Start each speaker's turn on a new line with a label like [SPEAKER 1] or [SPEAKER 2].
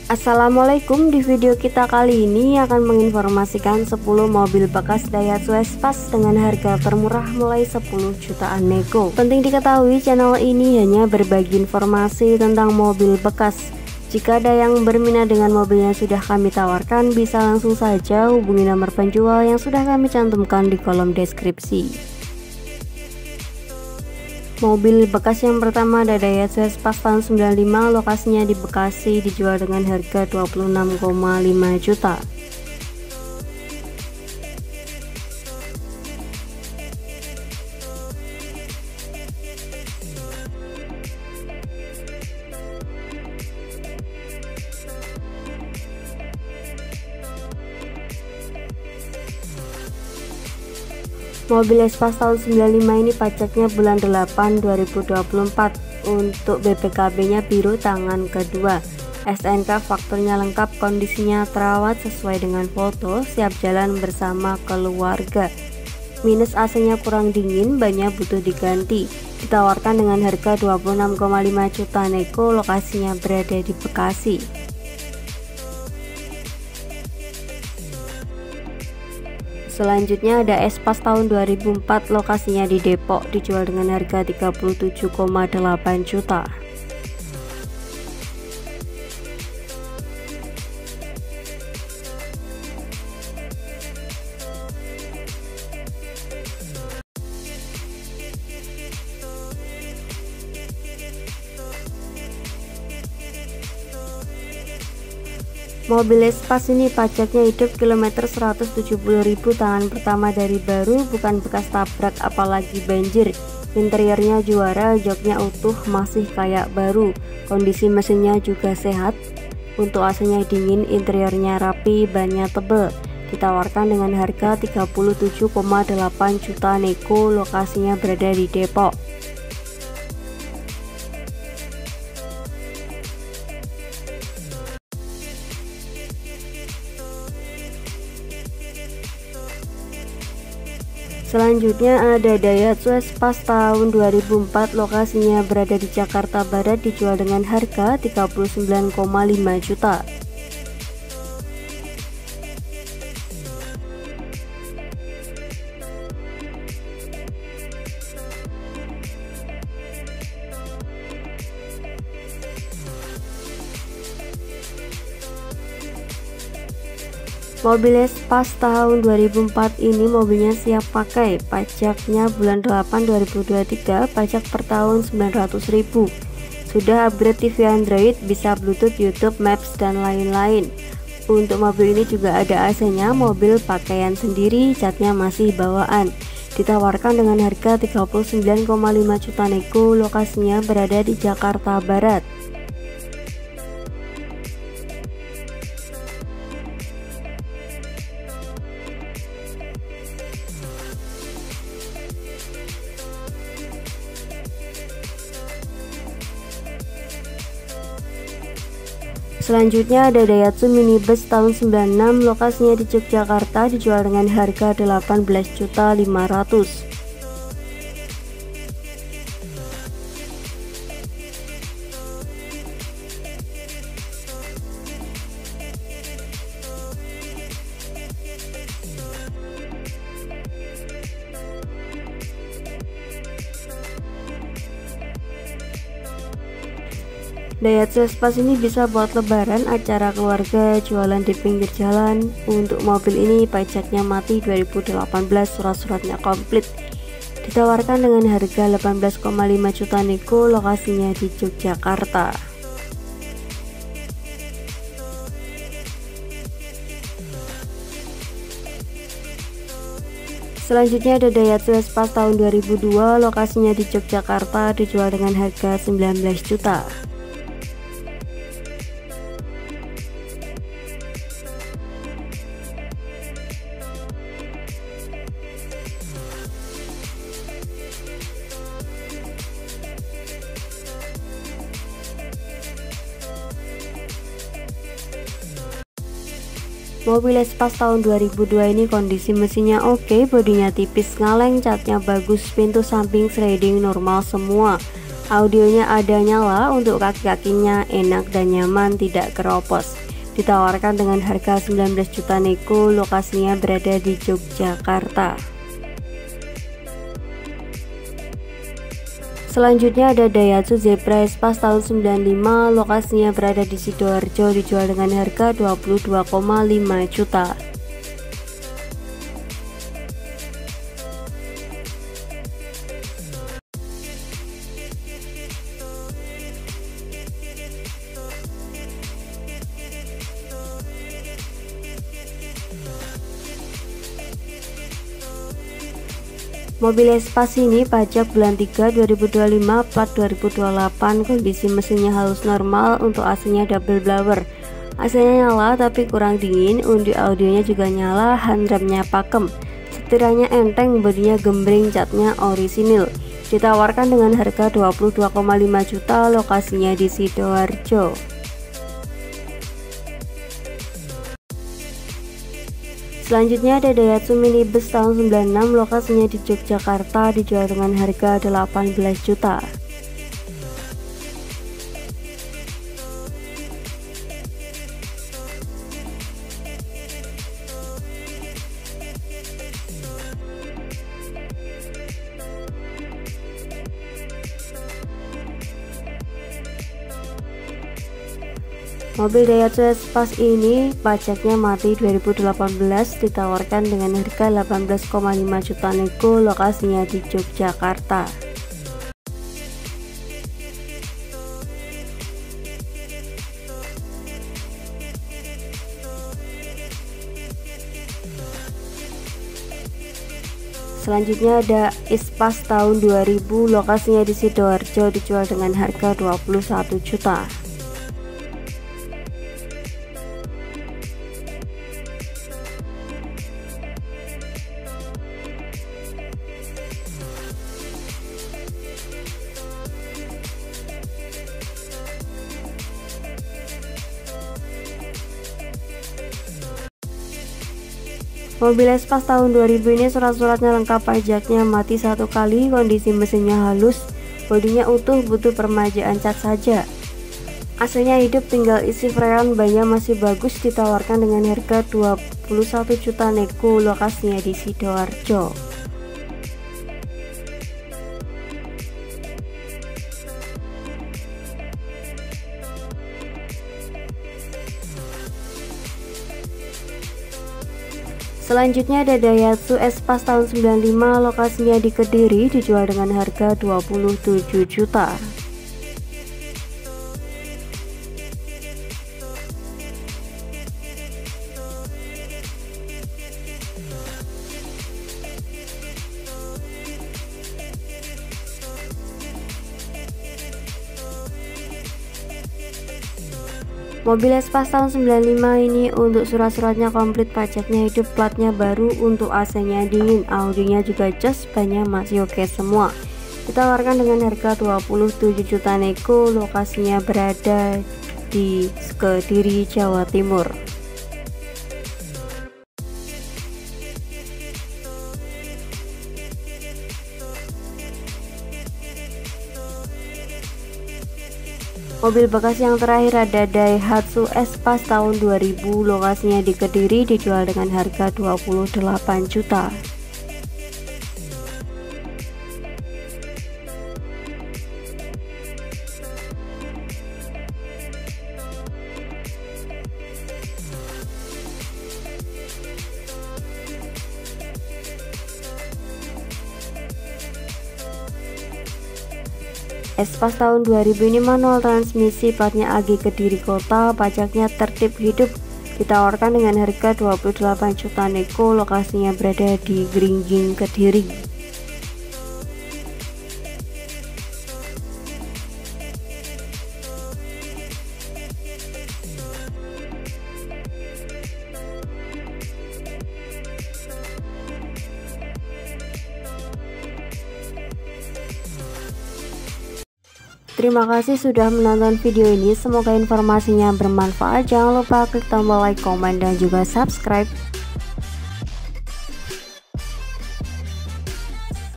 [SPEAKER 1] Assalamualaikum, di video kita kali ini akan menginformasikan 10 mobil bekas Daihatsu Espas dengan harga termurah mulai 10 jutaan nego. Penting diketahui, channel ini hanya berbagi informasi tentang mobil bekas. Jika ada yang berminat dengan mobil yang sudah kami tawarkan, bisa langsung saja hubungi nomor penjual yang sudah kami cantumkan di kolom deskripsi. Mobil bekas yang pertama ada Daihatsu Espas tahun 95, lokasinya di Bekasi, dijual dengan harga 26,5 juta. Mobil Espas tahun 95 ini pajaknya bulan 8 2024. Untuk BPKB nya biru tangan kedua. SNK fakturnya lengkap, kondisinya terawat sesuai dengan foto, siap jalan bersama keluarga. Minus AC nya kurang dingin, bannya butuh diganti. Ditawarkan dengan harga 26,5 juta nego, lokasinya berada di Bekasi. Selanjutnya ada Espas tahun 2004, lokasinya di Depok, dijual dengan harga 37,8 juta. Mobil Espas ini pajaknya hidup, kilometer 170.000, tangan pertama dari baru, bukan bekas tabrak apalagi banjir. Interiornya juara, joknya utuh, masih kayak baru. Kondisi mesinnya juga sehat. Untuk AC-nya dingin, interiornya rapi, bannya tebel. Ditawarkan dengan harga 37,8 juta nego, lokasinya berada di Depok. Selanjutnya ada Daihatsu Espas tahun 2004, lokasinya berada di Jakarta Barat, dijual dengan harga 39,5 juta. Mobil Espas tahun 2004 ini mobilnya siap pakai, pajaknya bulan 8 2023, pajak per tahun 900.000. Sudah upgrade TV Android, bisa Bluetooth, YouTube, Maps, dan lain-lain. Untuk mobil ini juga ada AC-nya, mobil pakaian sendiri, catnya masih bawaan. Ditawarkan dengan harga 39,5 juta nego, lokasinya berada di Jakarta Barat. Selanjutnya ada Daihatsu Minibus tahun 96, lokasinya di Yogyakarta, dijual dengan harga 18.500.000. Daihatsu Espas ini bisa buat lebaran, acara keluarga, jualan di pinggir jalan. Untuk mobil ini pajaknya mati 2018, surat-suratnya komplit. Ditawarkan dengan harga 18,5 juta nego, lokasinya di Yogyakarta. Selanjutnya ada Daihatsu Espas tahun 2002, lokasinya di Yogyakarta, dijual dengan harga 19 juta. Mobil Espas tahun 2002 ini kondisi mesinnya oke, bodinya tipis ngaleng, catnya bagus, pintu samping sliding normal semua. Audionya ada nyala, untuk kaki-kakinya enak dan nyaman, tidak keropos. Ditawarkan dengan harga 19 juta nego, lokasinya berada di Yogyakarta. Selanjutnya ada Daihatsu Zepra Espace tahun 95, lokasinya berada di Sidoarjo, dijual dengan harga 22,5 juta. Mobil Espace ini pajak bulan 3 2025, plat 2028, kondisi mesinnya halus normal, untuk AC-nya double blower. AC-nya nyala tapi kurang dingin, undi audionya juga nyala, handremnya pakem, setirannya enteng, bodinya gembring, catnya orisinil. Ditawarkan dengan harga 22,5 juta, lokasinya di Sidoarjo. Selanjutnya ada Daihatsu Minibus tahun 96, lokasinya di Yogyakarta, dijual dengan harga 18 juta. Mobil Daihatsu Espace ini pajaknya mati 2018, ditawarkan dengan harga 18,5 juta nego, lokasinya di Yogyakarta. Selanjutnya ada Espace tahun 2000, lokasinya di Sidoarjo, dijual dengan harga 21 juta. Mobil Espace tahun 2000 ini surat-suratnya lengkap, pajaknya mati 1 kali, kondisi mesinnya halus, bodinya utuh, butuh permajaan cat saja. AC-nya hidup, tinggal isi freon, bannya masih bagus, ditawarkan dengan harga 21 juta nego, lokasinya di Sidoarjo. Selanjutnya ada Daihatsu Espace tahun 95, lokasinya di Kediri, dijual dengan harga 27 juta. Mobil Espace tahun 95 ini untuk surat-suratnya komplit, pajaknya hidup, platnya baru, untuk AC-nya dingin, audionya juga jos, bannya masih oke semua. Ditawarkan dengan harga 27 juta nego, lokasinya berada di Kediri, Jawa Timur. Mobil bekas yang terakhir ada Daihatsu Espace tahun 2000, lokasinya di Kediri, dijual dengan harga 28 juta. Espace tahun 2000 ini manual transmisi, platnya AG Kediri Kota, pajaknya tertib hidup, ditawarkan dengan harga 28 juta nego, lokasinya berada di Gringging, Kediri. Terima kasih sudah menonton video ini, semoga informasinya bermanfaat. Jangan lupa klik tombol like, komen, dan juga subscribe.